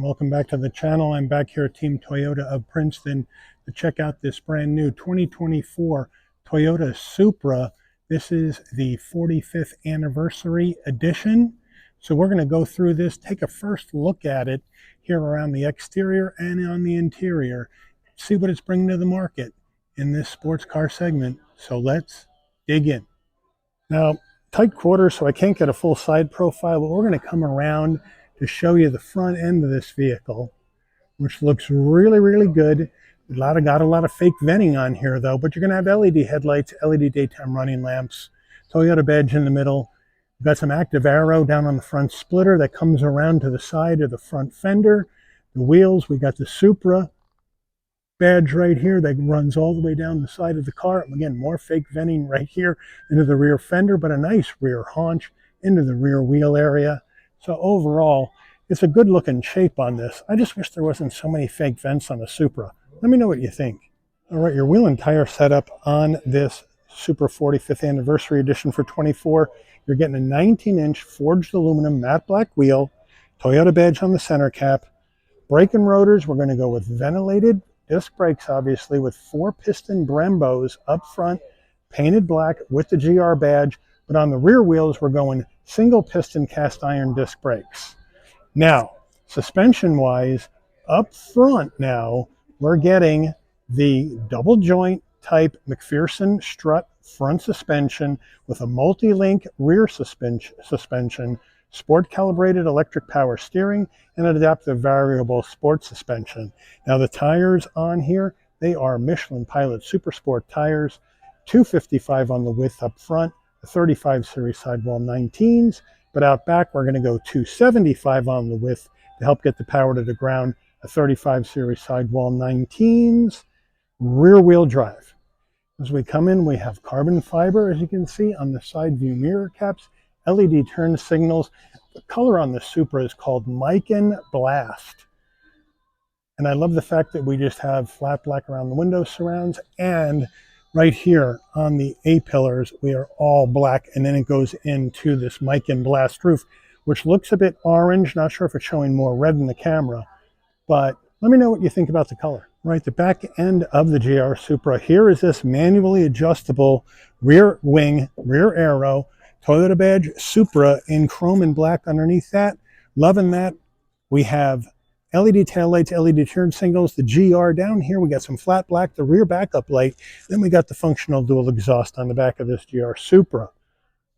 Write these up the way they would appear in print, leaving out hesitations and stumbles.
Welcome back to the channel. I'm back here at Team Toyota of Princeton to check out this brand new 2024 Toyota Supra. This is the 45th anniversary edition. So we're going to go through this, take a first look at it here around the exterior and on the interior, see what it's bringing to the market in this sports car segment. So let's dig in. Now, tight quarters, so I can't get a full side profile, but we're going to come around to show you the front end of this vehicle, which looks really, really good. Got a lot of fake venting on here though, but you're going to have LED headlights, LED daytime running lamps, Toyota badge in the middle. We've got some active arrow down on the front splitter that comes around to the side of the front fender. The wheels, we got the Supra badge right here that runs all the way down the side of the car. Again, more fake venting right here into the rear fender, but a nice rear haunch into the rear wheel area. So overall, it's a good looking shape on this. I just wish there wasn't so many fake vents on the Supra. Let me know what you think. All right, your wheel and tire setup on this Supra 45th anniversary edition for 24. You're getting a 19-inch forged aluminum matte black wheel, Toyota badge on the center cap. Brake and rotors, we're going to go with ventilated disc brakes, obviously, with 4-piston Brembos up front, painted black with the GR badge. But on the rear wheels, we're going single piston cast iron disc brakes. Now, suspension-wise, up front now, we're getting the double joint type McPherson strut front suspension with a multi-link rear suspension, sport calibrated electric power steering, and an adaptive variable sport suspension. Now the tires on here, they are Michelin Pilot Super Sport tires, 255 on the width up front, a 35 series sidewall 19s, but out back we're going to go 275 on the width to help get the power to the ground, a 35 series sidewall 19s, rear wheel drive. As we come in, we have carbon fiber, as you can see, on the side view mirror caps, LED turn signals. The color on the Supra is called Mican Blast. And I love the fact that we just have flat black around the window surrounds, and right here on the A-pillars, we are all black, and then it goes into this Mican Blast roof, which looks a bit orange. Not sure if it's showing more red in the camera, but let me know what you think about the color. Right, the back end of the GR Supra, here is this manually adjustable rear wing, rear arrow, Toyota badge Supra in chrome and black underneath that. Loving that. We have LED taillights, LED turn signals, the GR down here. We got some flat black, the rear backup light. Then we got the functional dual exhaust on the back of this GR Supra.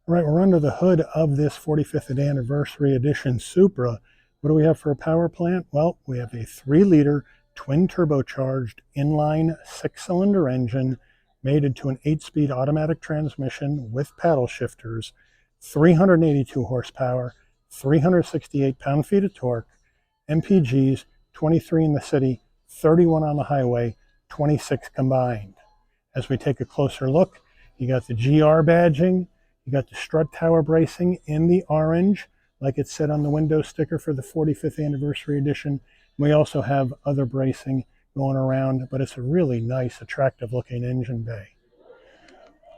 All right, we're under the hood of this 45th anniversary edition Supra. What do we have for a power plant? Well, we have a 3-liter twin turbocharged inline 6-cylinder engine made into an 8-speed automatic transmission with paddle shifters, 382 horsepower, 368 pound-feet of torque, MPGs, 23 in the city, 31 on the highway, 26 combined. As we take a closer look, you got the GR badging, you got the strut tower bracing in the orange, like it said on the window sticker for the 45th anniversary edition. We also have other bracing going around, but it's a really nice, attractive looking engine bay.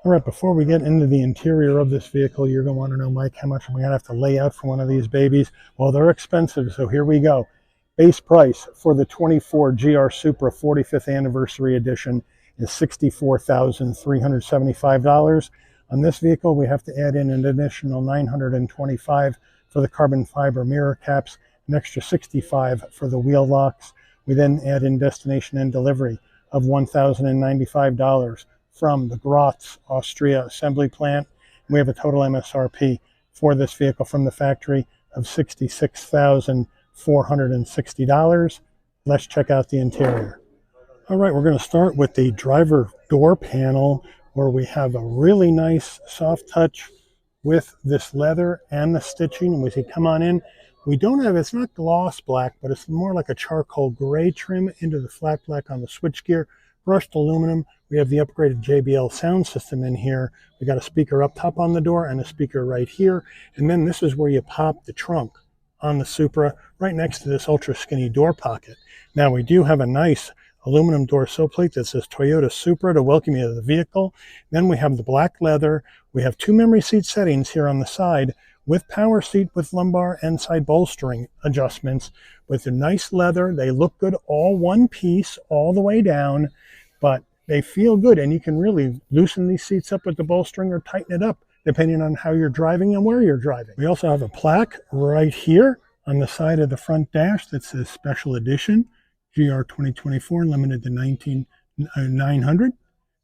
All right, before we get into the interior of this vehicle, you're going to want to know, Mike, how much am I going to have to lay out for one of these babies? Well, they're expensive, so here we go. Base price for the 24 GR Supra 45th anniversary edition is $64,375. On this vehicle, we have to add in an additional $925 for the carbon fiber mirror caps, an extra $65 for the wheel locks. We then add in destination and delivery of $1,095 from the Graz, Austria assembly plant. We have a total MSRP for this vehicle from the factory of $66,460. Let's check out the interior. All right, we're going to start with the driver door panel, where we have a really nice soft touch with this leather and the stitching. And as you come on in, we don't have, it's not gloss black, but it's more like a charcoal gray trim into the flat black on the switchgear, brushed aluminum. We have the upgraded JBL sound system in here. We got a speaker up top on the door and a speaker right here. And then this is where you pop the trunk on the Supra, right next to this ultra skinny door pocket. Now we do have a nice aluminum door sill plate that says Toyota Supra to welcome you to the vehicle. Then we have the black leather. We have 2 memory seat settings here on the side with power seat, with lumbar and side bolstering adjustments, with a nice leather. They look good, all one piece, all the way down, but they feel good, and you can really loosen these seats up with the bolstering or tighten it up depending on how you're driving and where you're driving. We also have a plaque right here on the side of the front dash that says Special Edition GR 2024, limited to 900.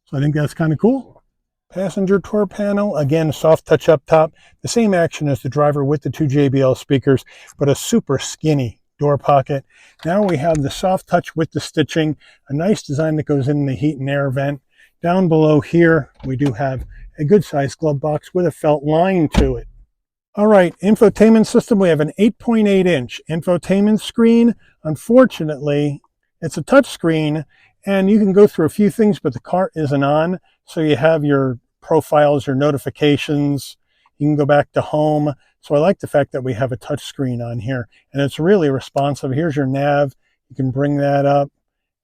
So I think that's kind of cool. Passenger door panel, again, soft touch up top. The same action as the driver with the two JBL speakers, but a super skinny door pocket. Now we have the soft touch with the stitching, a nice design that goes in the heat and air vent. Down below here, we do have a good sized glove box with a felt line to it. All right, infotainment system, we have an 8.8-inch infotainment screen. Unfortunately, it's a touch screen, and you can go through a few things, but the car isn't on. So you have your profiles, your notifications. You can go back to home. So I like the fact that we have a touch screen on here, and it's really responsive. Here's your nav. You can bring that up,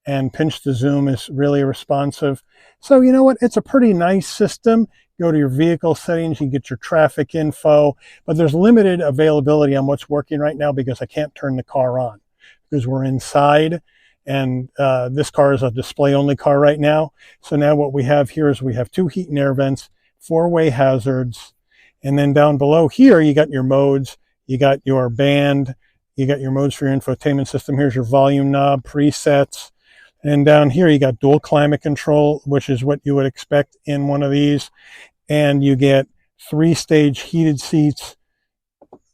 and pinch to zoom is really responsive. So you know what? It's a pretty nice system. Go to your vehicle settings, you get your traffic info, but there's limited availability on what's working right now because I can't turn the car on because we're inside, and this car is a display-only car right now. So now what we have here is we have two heat and air vents, four-way hazards, and then down below here you got your modes, you got your band, you got your modes for your infotainment system. Here's your volume knob, presets, and down here you got dual climate control, which is what you would expect in one of these. And you get 3-stage heated seats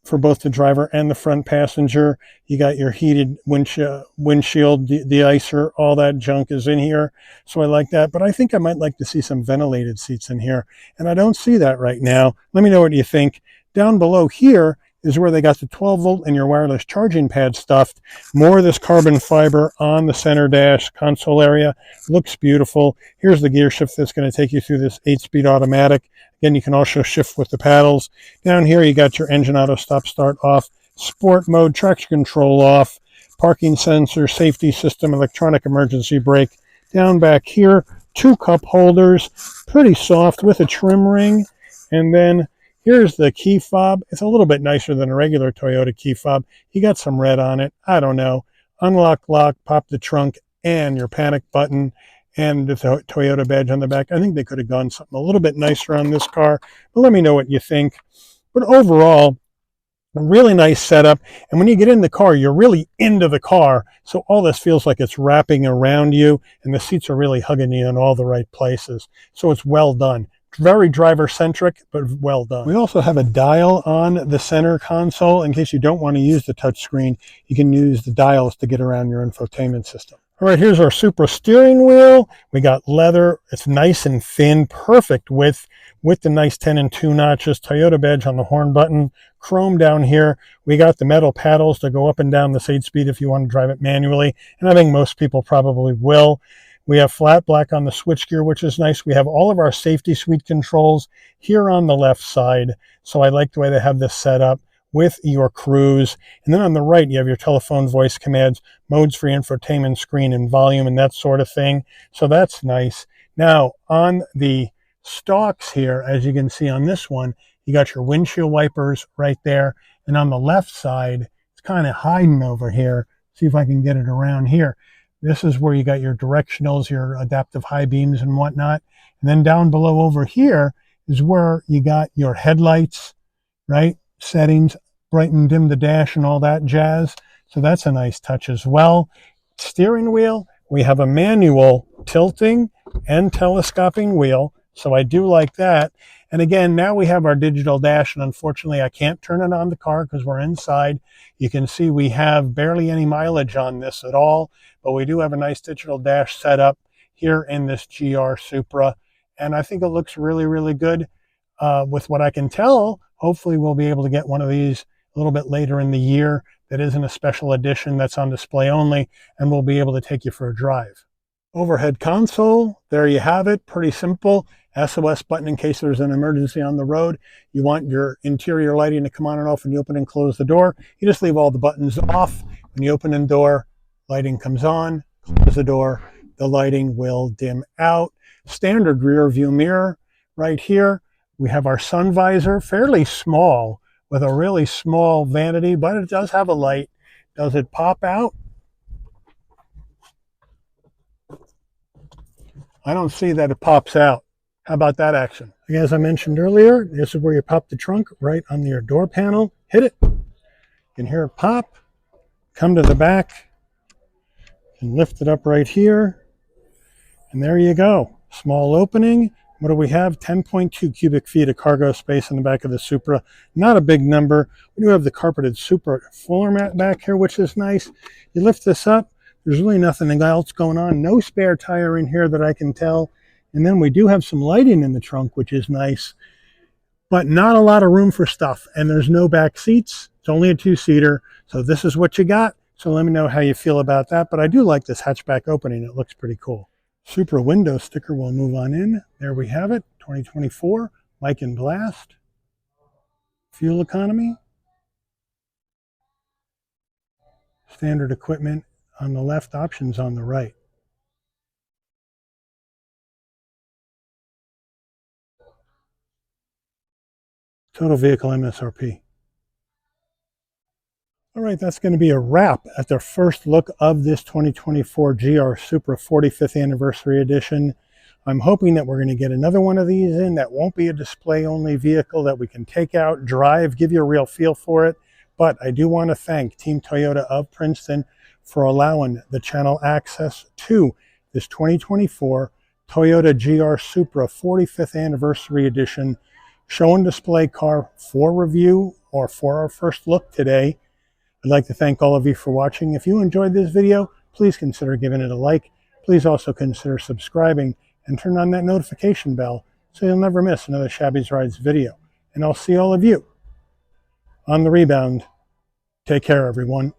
for both the driver and the front passenger. You got your heated windshield, de-icer, all that junk is in here. So I like that, but I think I might like to see some ventilated seats in here, and I don't see that right now. Let me know what you think. Down below here is where they got the 12-volt and your wireless charging pad stuffed. More of this carbon fiber on the center dash console area. Looks beautiful. Here's the gear shift that's going to take you through this 8-speed automatic. Again, you can also shift with the paddles. Down here, you got your engine auto stop start off, sport mode, traction control off, parking sensor, safety system, electronic emergency brake. Down back here, 2 cup holders, pretty soft with a trim ring. And then here's the key fob. It's a little bit nicer than a regular Toyota key fob. You got some red on it. I don't know. Unlock, lock, pop the trunk, and your panic button, and the Toyota badge on the back. I think they could have gone something a little bit nicer on this car, but let me know what you think. But overall, a really nice setup. And when you get in the car, you're really into the car. So all this feels like it's wrapping around you, and the seats are really hugging you in all the right places. So it's well done. Very driver-centric, but well done. We also have a dial on the center console. In case you don't want to use the touchscreen, you can use the dials to get around your infotainment system. All right, here's our Supra steering wheel. We got leather. It's nice and thin, perfect width, with the nice 10 and 2 notches, Toyota badge on the horn button, chrome down here. We got the metal paddles to go up and down this 8-speed if you want to drive it manually, and I think most people probably will. We have flat black on the switchgear, which is nice. We have all of our safety suite controls here on the left side. So I like the way they have this set up with your cruise. And then on the right, you have your telephone voice commands, modes for your infotainment screen and volume and that sort of thing. So that's nice. Now on the stalks here, as you can see on this one, you got your windshield wipers right there. And on the left side, it's kind of hiding over here. See if I can get it around here. This is where you got your directionals, your adaptive high beams and whatnot. And then down below over here is where you got your headlights, right? Settings, brighten, dim the dash and all that jazz. So that's a nice touch as well. Steering wheel, we have a manual tilting and telescoping wheel. So I do like that. And again, now we have our digital dash, and unfortunately I can't turn it on the car because we're inside. You can see we have barely any mileage on this at all, but we do have a nice digital dash set up here in this GR Supra. And I think it looks really, really good. With what I can tell, hopefully we'll be able to get one of these a little bit later in the year that isn't a special edition that's on display only, and we'll be able to take you for a drive. Overhead console, there you have it, pretty simple. SOS button in case there's an emergency on the road. You want your interior lighting to come on and off when you open and close the door. You just leave all the buttons off. When you open the door, lighting comes on, close the door, the lighting will dim out. Standard rear view mirror right here. We have our sun visor, fairly small, with a really small vanity, but it does have a light. Does it pop out? I don't see that it pops out. How about that action? As I mentioned earlier, this is where you pop the trunk right on your door panel. Hit it. You can hear it pop. Come to the back and lift it up right here. And there you go. Small opening. What do we have? 10.2 cubic feet of cargo space in the back of the Supra. Not a big number. We do have the carpeted Supra floor mat back here, which is nice. You lift this up. There's really nothing else going on. No spare tire in here that I can tell. And then we do have some lighting in the trunk, which is nice. But not a lot of room for stuff. And there's no back seats. It's only a two-seater. So this is what you got. So let me know how you feel about that. But I do like this hatchback opening. It looks pretty cool. Supra window sticker will move on in. There we have it, 2024, mic and blast, fuel economy, standard equipment on the left, options on the right. Total vehicle MSRP. All right, that's going to be a wrap at the first look of this 2024 GR Supra 45th Anniversary Edition. I'm hoping that we're going to get another one of these in that won't be a display-only vehicle that we can take out, drive, give you a real feel for it. But I do want to thank Team Toyota of Princeton for allowing the channel access to this 2024 Toyota GR Supra 45th Anniversary Edition show and display car for review or for our first look today. I'd like to thank all of you for watching. If you enjoyed this video, please consider giving it a like. Please also consider subscribing and turn on that notification bell so you'll never miss another Shabby's Rides video. And I'll see all of you on the rebound. Take care, everyone.